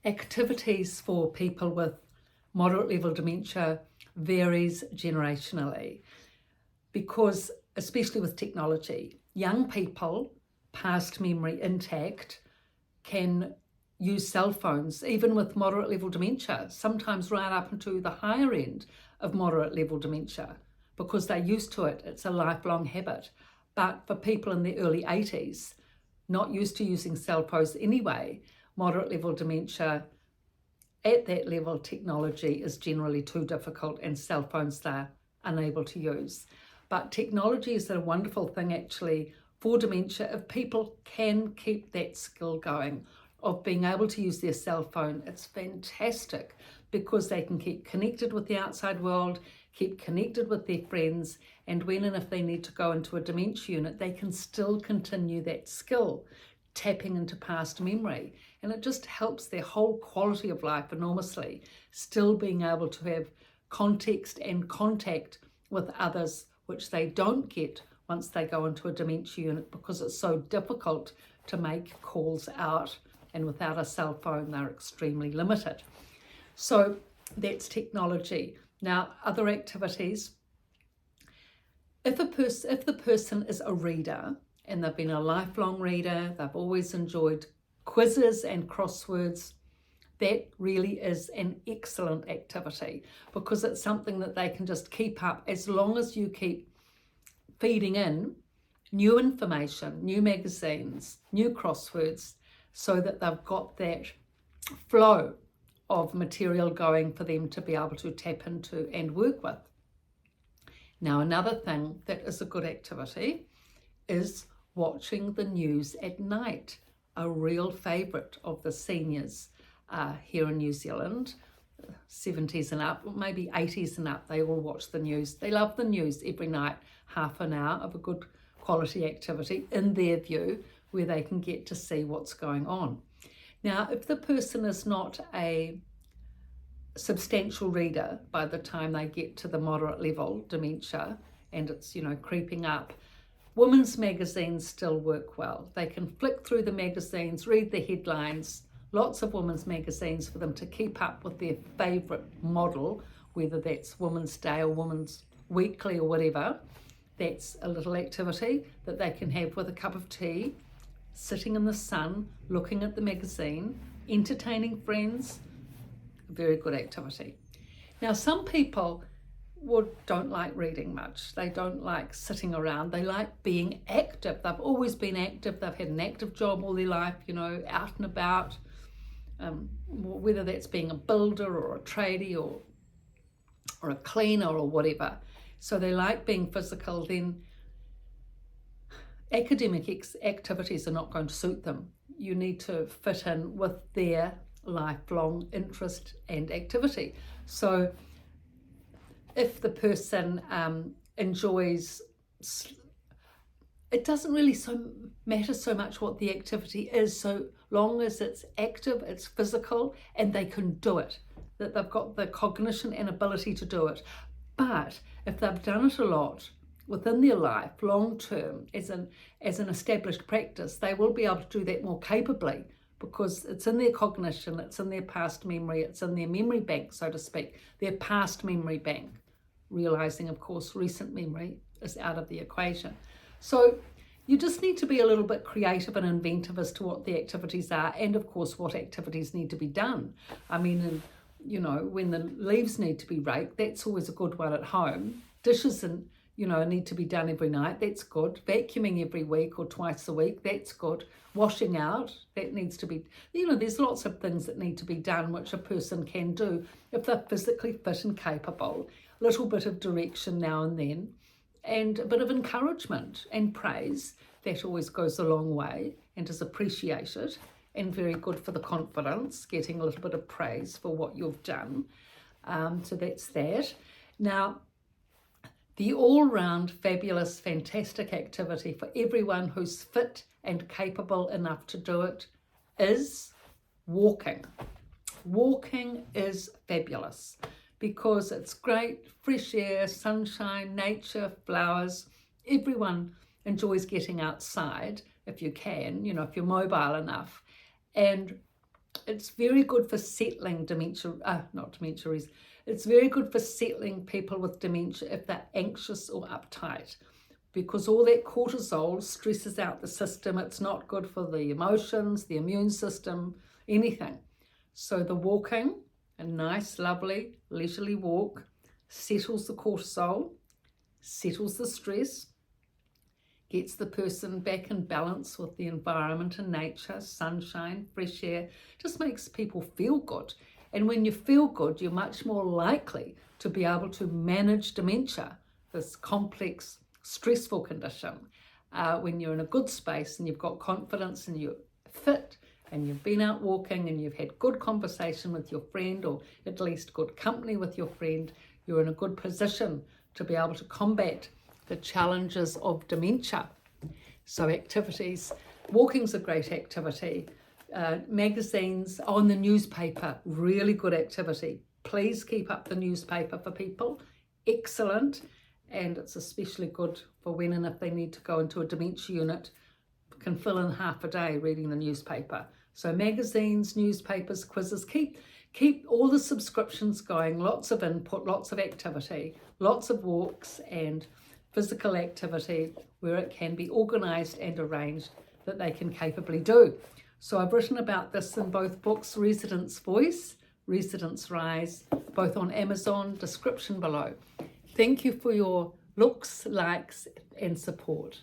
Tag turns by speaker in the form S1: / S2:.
S1: activities for people with moderate level dementia varies generationally, because especially with technology, young people, past memory intact, can use cell phones, even with moderate level dementia, sometimes right up into the higher end of moderate level dementia, because they're used to it. It's a lifelong habit. But for people in the early 80s, not used to using cell phones anyway, moderate level dementia, at that level, technology is generally too difficult and cell phones they're unable to use. But technology is a wonderful thing actually for dementia if people can keep that skill going of being able to use their cell phone. It's fantastic because they can keep connected with the outside world, keep connected with their friends, and when and if they need to go into a dementia unit, they can still continue that skill, tapping into past memory. And it just helps their whole quality of life enormously, still being able to have context and contact with others, which they don't get once they go into a dementia unit because it's so difficult to make calls out, and without a cell phone they're extremely limited. So that's technology. Now, other activities. If the person is a reader and they've been a lifelong reader, they've always enjoyed quizzes and crosswords, that really is an excellent activity because it's something that they can just keep up as long as you keep feeding in new information, new magazines, new crosswords, so that they've got that flow of material going for them to be able to tap into and work with. Now, another thing that is a good activity is watching the news at night, a real favourite of the seniors here in New Zealand, 70s and up, maybe 80s and up, they all watch the news. They love the news every night, half an hour of a good quality activity in their view, where they can get to see what's going on. Now, if the person is not a substantial reader by the time they get to the moderate level dementia and it's, creeping up, women's magazines still work well. They can flick through the magazines, read the headlines, lots of women's magazines for them to keep up with their favourite model, whether that's Women's Day or Women's Weekly or whatever. That's a little activity that they can have with a cup of tea, sitting in the sun, looking at the magazine, entertaining friends. A very good activity. Now, some people don't like reading much. They don't like sitting around. They like being active. They've always been active. They've had an active job all their life, out and about, whether that's being a builder or a tradie or a cleaner or whatever. So they like being physical. Then academic activities are not going to suit them. You need to fit in with their lifelong interest and activity. So if the person enjoys, it doesn't really matter so much what the activity is, so long as it's active, it's physical, and they can do it, that they've got the cognition and ability to do it. But if they've done it a lot within their life, long term, as an established practice, they will be able to do that more capably because it's in their cognition, it's in their past memory, it's in their memory bank, so to speak, their past memory bank, realizing, of course, recent memory is out of the equation. So you just need to be a little bit creative and inventive as to what the activities are and, of course, what activities need to be done. I mean, when the leaves need to be raked, that's always a good one at home. Dishes need to be done every night, that's good. Vacuuming every week or twice a week, that's good. Washing out, that needs to be, there's lots of things that need to be done which a person can do if they're physically fit and capable. A little bit of direction now and then, and a bit of encouragement and praise, that always goes a long way and is appreciated and very good for the confidence, getting a little bit of praise for what you've done. So that's that. Now, the all-round fabulous, fantastic activity for everyone who's fit and capable enough to do it is walking. Walking is fabulous because it's great, fresh air, sunshine, nature, flowers. Everyone enjoys getting outside if you can, if you're mobile enough. And It's very good for settling it's very good for settling people with dementia if they're anxious or uptight, because all that cortisol stresses out the system. It's not good for the emotions, the immune system, anything. So the walking, a nice, lovely, leisurely walk, settles the cortisol, settles the stress, gets the person back in balance with the environment and nature, sunshine, fresh air, just makes people feel good. And when you feel good, you're much more likely to be able to manage dementia, this complex, stressful condition, when you're in a good space and you've got confidence and you're fit and you've been out walking and you've had good conversation with your friend, or at least good company with your friend. You're in a good position to be able to combat the challenges of dementia. So activities, walking's a great activity. Magazines, on the newspaper, really good activity. Please keep up the newspaper for people, excellent. And it's especially good for when and if they need to go into a dementia unit, can fill in half a day reading the newspaper. So magazines, newspapers, quizzes, keep all the subscriptions going, lots of input, lots of activity, lots of walks and physical activity where it can be organised and arranged that they can capably do. So I've written about this in both books, Residents' Voice, Residents' Rise, both on Amazon, description below. Thank you for your looks, likes and support.